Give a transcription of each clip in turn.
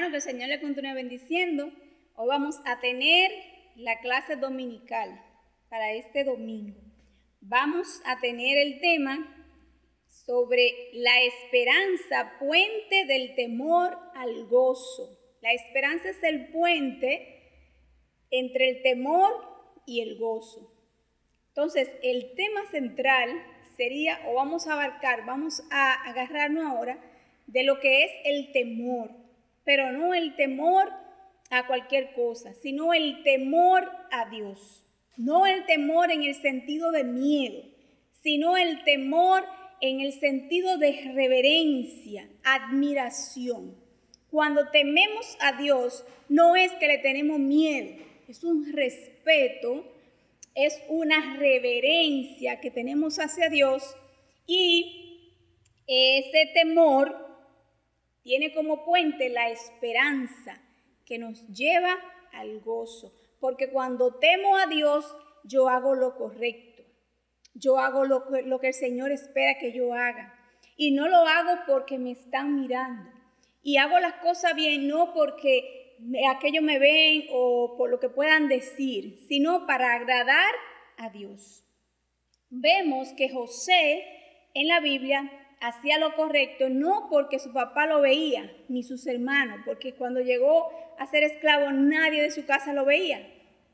hermanos, que el Señor le continúe bendiciendo. Hoy vamos a tener la clase dominical para este domingo. Vamos a tener el tema sobre la esperanza, puente del temor al gozo. La esperanza es el puente entre el temor y el gozo. Entonces, el tema central sería, o vamos a agarrarnos ahora de lo que es el temor, pero no el temor a cualquier cosa, sino el temor a Dios. No el temor en el sentido de miedo, sino el temor en el sentido de reverencia, admiración. Cuando tememos a Dios, no es que le tenemos miedo, es un respeto, es una reverencia que tenemos hacia Dios, y ese temor tiene como puente la esperanza que nos lleva al gozo. Porque cuando temo a Dios, yo hago lo correcto. Yo hago lo que el Señor espera que yo haga. Y no lo hago porque me están mirando. Y hago las cosas bien, no porque aquellos me ven o por lo que puedan decir, sino para agradar a Dios. Vemos que José en la Biblia hacía lo correcto, no porque su papá lo veía, ni sus hermanos, porque cuando llegó a ser esclavo nadie de su casa lo veía,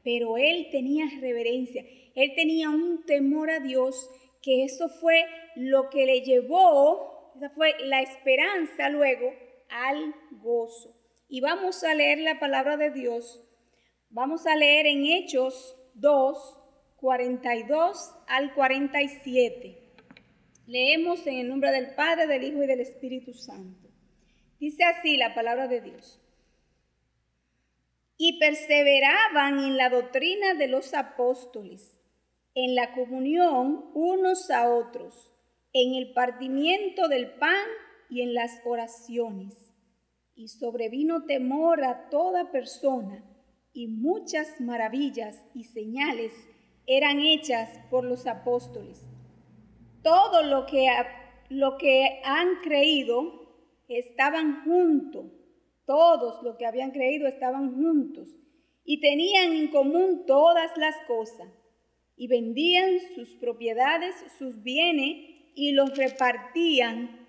pero él tenía reverencia, él tenía un temor a Dios, que eso fue lo que le llevó, esa fue la esperanza luego al gozo. Y vamos a leer la palabra de Dios, vamos a leer en Hechos 2, 42 al 47. Leemos en el nombre del Padre, del Hijo y del Espíritu Santo. Dice así la palabra de Dios. Y perseveraban en la doctrina de los apóstoles, en la comunión unos a otros, en el partimiento del pan y en las oraciones. Y sobrevino temor a toda persona, y muchas maravillas y señales eran hechas por los apóstoles. Todo lo que han creído estaban juntos, todos los que habían creído estaban juntos y tenían en común todas las cosas y vendían sus propiedades, sus bienes y los repartían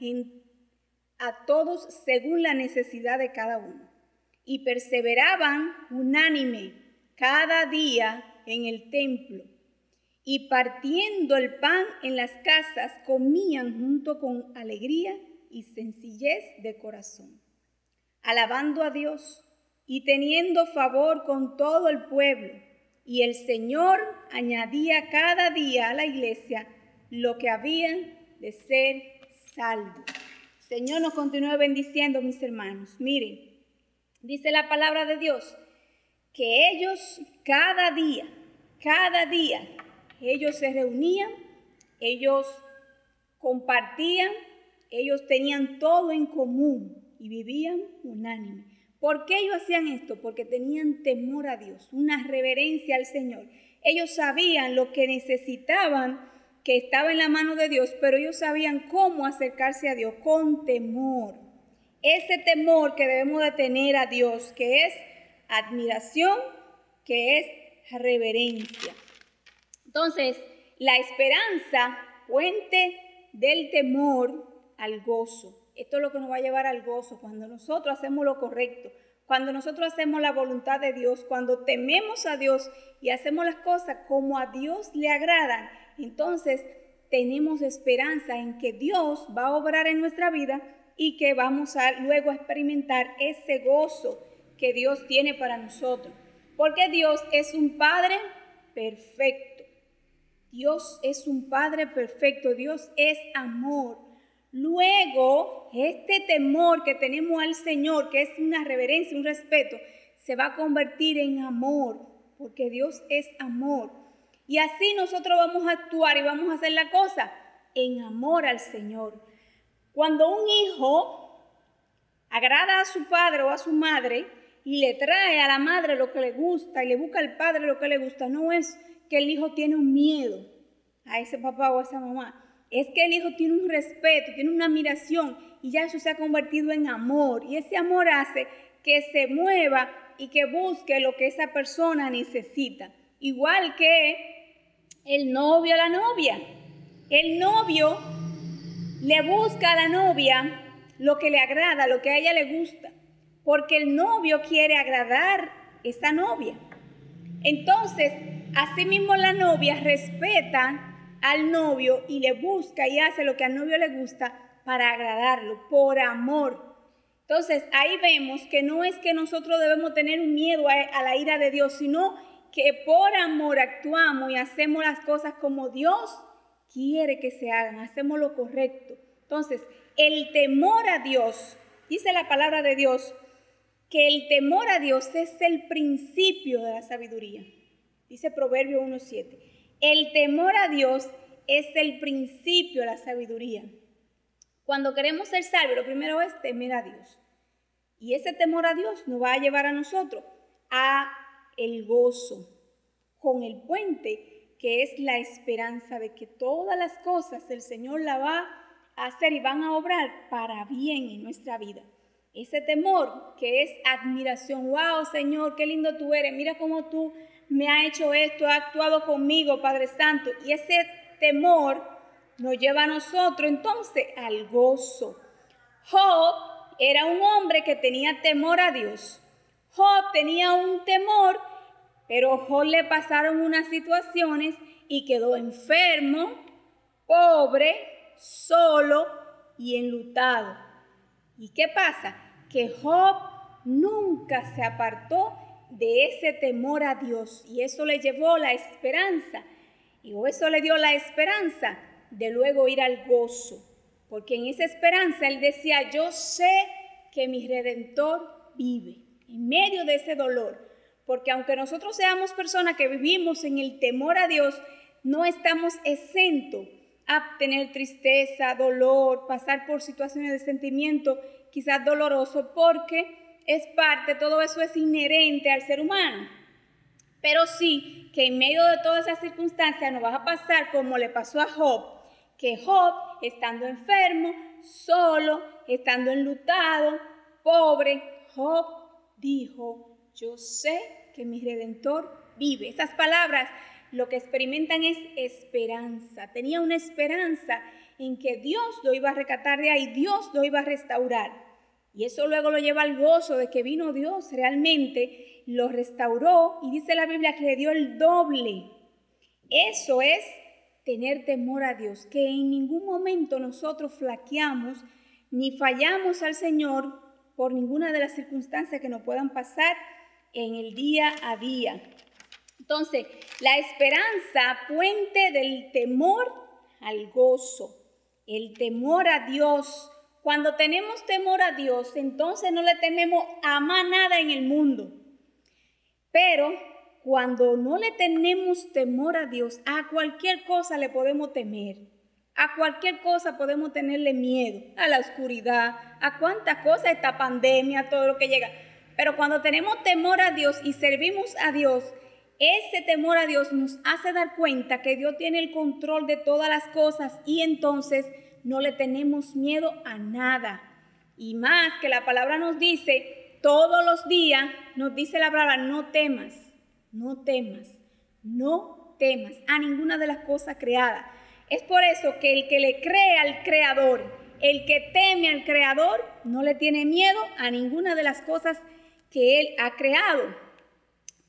a todos según la necesidad de cada uno. Y perseveraban unánime cada día en el templo. Y partiendo el pan en las casas, comían junto con alegría y sencillez de corazón, alabando a Dios y teniendo favor con todo el pueblo. Y el Señor añadía cada día a la iglesia lo que habían de ser salvos. Señor nos continúe bendiciendo, mis hermanos. Miren, dice la palabra de Dios que ellos cada día, ellos se reunían, ellos compartían, ellos tenían todo en común y vivían unánime. ¿Por qué ellos hacían esto? Porque tenían temor a Dios, una reverencia al Señor. Ellos sabían lo que necesitaban, que estaba en la mano de Dios, pero ellos sabían cómo acercarse a Dios con temor. Ese temor que debemos de tener a Dios, que es admiración, que es reverencia. Entonces, la esperanza, puente del temor al gozo. Esto es lo que nos va a llevar al gozo, cuando nosotros hacemos lo correcto, cuando nosotros hacemos la voluntad de Dios, cuando tememos a Dios y hacemos las cosas como a Dios le agradan, entonces tenemos esperanza en que Dios va a obrar en nuestra vida y que vamos a luego experimentar ese gozo que Dios tiene para nosotros. Porque Dios es un Padre perfecto. Dios es un Padre perfecto. Dios es amor. Luego, este temor que tenemos al Señor, que es una reverencia, un respeto, se va a convertir en amor, porque Dios es amor. Y así nosotros vamos a actuar y vamos a hacer la cosa en amor al Señor. Cuando un hijo agrada a su padre o a su madre y le trae a la madre lo que le gusta y le busca al padre lo que le gusta, no es que el hijo tiene un miedo a ese papá o a esa mamá. es que el hijo tiene un respeto, tiene una admiración y ya eso se ha convertido en amor. Y ese amor hace que se mueva y que busque lo que esa persona necesita. Igual que el novio a la novia. El novio le busca a la novia lo que le agrada, lo que a ella le gusta, porque el novio quiere agradar a esa novia. Entonces, asimismo la novia respeta al novio y le busca y hace lo que al novio le gusta para agradarlo, por amor. Entonces, ahí vemos que no es que nosotros debemos tener un miedo a la ira de Dios, sino que por amor actuamos y hacemos las cosas como Dios quiere que se hagan, hacemos lo correcto. Entonces, el temor a Dios, dice la palabra de Dios, que el temor a Dios es el principio de la sabiduría. Dice Proverbio 1:7. El temor a Dios es el principio de la sabiduría. Cuando queremos ser sabios, lo primero es temer a Dios. Y ese temor a Dios nos va a llevar a nosotros a el gozo, con el puente, que es la esperanza de que todas las cosas el Señor la va a hacer y van a obrar para bien en nuestra vida. Ese temor que es admiración. Wow, Señor, qué lindo tú eres. Mira cómo tú me has hecho esto, has actuado conmigo, Padre Santo. Y ese temor nos lleva a nosotros entonces al gozo. Job era un hombre que tenía temor a Dios. Job tenía un temor, pero Job le pasaron unas situaciones y quedó enfermo, pobre, solo y enlutado. ¿Y qué pasa? Que Job nunca se apartó de ese temor a Dios y eso le llevó la esperanza y eso le dio la esperanza de luego ir al gozo, porque en esa esperanza él decía, yo sé que mi Redentor vive en medio de ese dolor, porque aunque nosotros seamos personas que vivimos en el temor a Dios, no estamos exentos a tener tristeza, dolor, pasar por situaciones de sentimiento quizás doloroso, porque es parte, todo eso es inherente al ser humano. Pero sí que en medio de todas esas circunstancias nos va a pasar como le pasó a Job, que Job, estando enfermo, solo, estando enlutado, pobre, Job dijo, yo sé que mi Redentor vive. Esas palabras lo que experimentan es esperanza. Tenía una esperanza en que Dios lo iba a rescatar de ahí, Dios lo iba a restaurar. Y eso luego lo lleva al gozo de que vino Dios, realmente lo restauró y dice la Biblia que le dio el doble. Eso es tener temor a Dios, que en ningún momento nosotros flaqueamos ni fallamos al Señor por ninguna de las circunstancias que nos puedan pasar en el día a día. Entonces, la esperanza, puente del temor al gozo, el temor a Dios. Cuando tenemos temor a Dios, entonces no le tememos a más nada en el mundo. Pero cuando no le tenemos temor a Dios, a cualquier cosa le podemos temer. A cualquier cosa podemos tenerle miedo, a la oscuridad, a cuántas cosas, esta pandemia, todo lo que llega. Pero cuando tenemos temor a Dios y servimos a Dios, ese temor a Dios nos hace dar cuenta que Dios tiene el control de todas las cosas y entonces no le tenemos miedo a nada. Y más que la palabra nos dice, todos los días nos dice la palabra, no temas, no temas, no temas a ninguna de las cosas creadas. Es por eso que el que le cree al Creador, el que teme al Creador, no le tiene miedo a ninguna de las cosas que Él ha creado.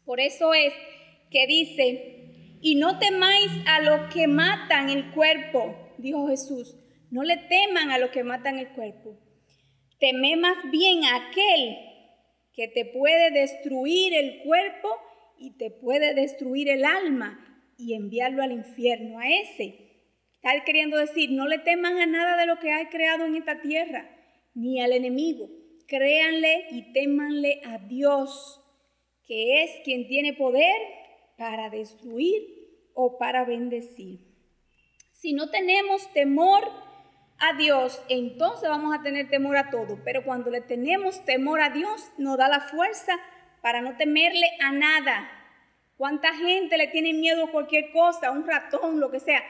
Por eso es que dice, y no temáis a los que matan el cuerpo, dijo Jesús. No le teman a los que matan el cuerpo. Temed más bien a aquel que te puede destruir el cuerpo y te puede destruir el alma y enviarlo al infierno, a ese. Está queriendo decir, no le teman a nada de lo que hay creado en esta tierra, ni al enemigo. Créanle y témanle a Dios, que es quien tiene poder para destruir o para bendecir. Si no tenemos temor a Dios, entonces vamos a tener temor a todo. Pero cuando le tenemos temor a Dios, nos da la fuerza para no temerle a nada. ¿Cuánta gente le tiene miedo a cualquier cosa, a un ratón, lo que sea?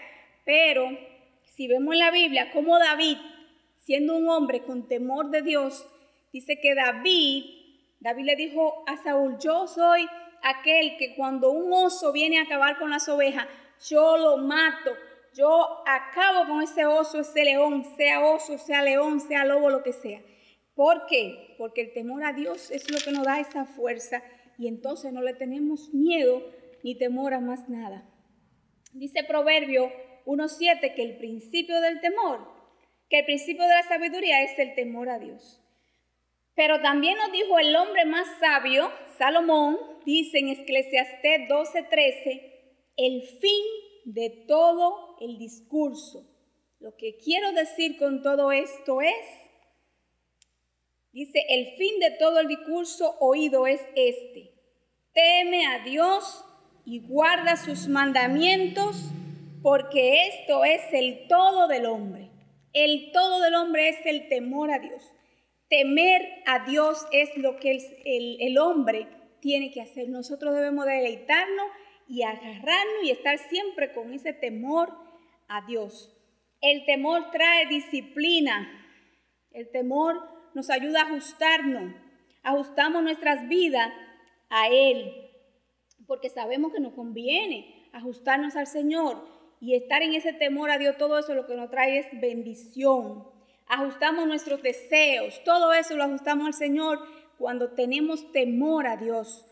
Pero si vemos en la Biblia cómo David, siendo un hombre con temor de Dios, dice que David le dijo a Saúl, yo soy aquel que cuando un oso viene a acabar con las ovejas, yo lo mato, yo acabo con ese oso, ese león, sea oso, sea león, sea lobo, lo que sea. ¿Por qué? Porque el temor a Dios es lo que nos da esa fuerza y entonces no le tenemos miedo ni temor a más nada. Dice Proverbio 1:7 que el principio del temor, que el principio de la sabiduría es el temor a Dios. Pero también nos dijo el hombre más sabio, Salomón, dice en Eclesiastés 12:13, el fin de todo el discurso. Lo que quiero decir con todo esto es, dice, el fin de todo el discurso oído es este: teme a Dios y guarda sus mandamientos, porque esto es el todo del hombre. El todo del hombre es el temor a Dios. Temer a Dios es lo que el hombre tiene que hacer. Nosotros debemos deleitarnos y agarrarnos y estar siempre con ese temor a Dios. El temor trae disciplina. El temor nos ayuda a ajustarnos. Ajustamos nuestras vidas a Él, porque sabemos que nos conviene ajustarnos al Señor y estar en ese temor a Dios. Todo eso lo que nos trae es bendición. Ajustamos nuestros deseos, todo eso lo ajustamos al Señor cuando tenemos temor a Dios.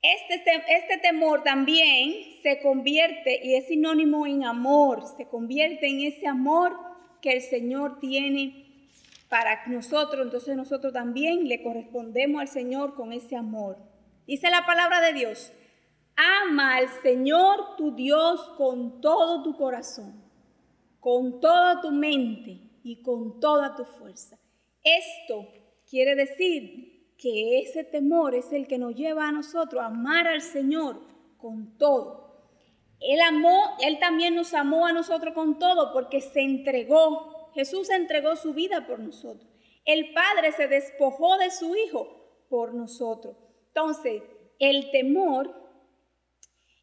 Este temor también se convierte y es sinónimo en amor, se convierte en ese amor que el Señor tiene para nosotros. Entonces nosotros también le correspondemos al Señor con ese amor. Dice la palabra de Dios: ama al Señor tu Dios con todo tu corazón, con toda tu mente y con toda tu fuerza. Esto quiere decir que ese temor es el que nos lleva a nosotros a amar al Señor con todo. Él también nos amó a nosotros con todo porque se entregó. Jesús entregó su vida por nosotros. El Padre se despojó de su Hijo por nosotros. Entonces, el temor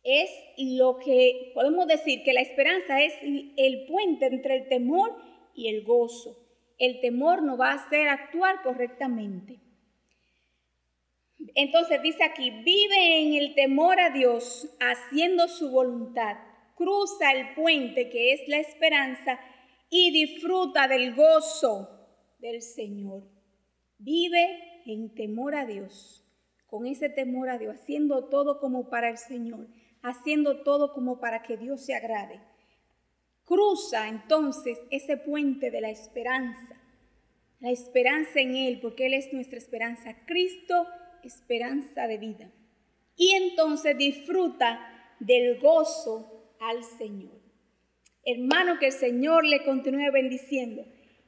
es lo que podemos decir que la esperanza es el puente entre el temor y el gozo. El temor nos va a hacer actuar correctamente. Entonces dice aquí, vive en el temor a Dios, haciendo su voluntad. Cruza el puente que es la esperanza y disfruta del gozo del Señor. Vive en temor a Dios, con ese temor a Dios, haciendo todo como para el Señor, haciendo todo como para que Dios se agrade. Cruza entonces ese puente de la esperanza en Él, porque Él es nuestra esperanza. Cristo, esperanza de vida. Y entonces disfruta del gozo al Señor. Hermano, que el Señor le continúe bendiciendo.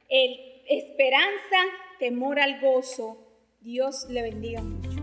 Esperanza, temor al gozo. Dios le bendiga mucho.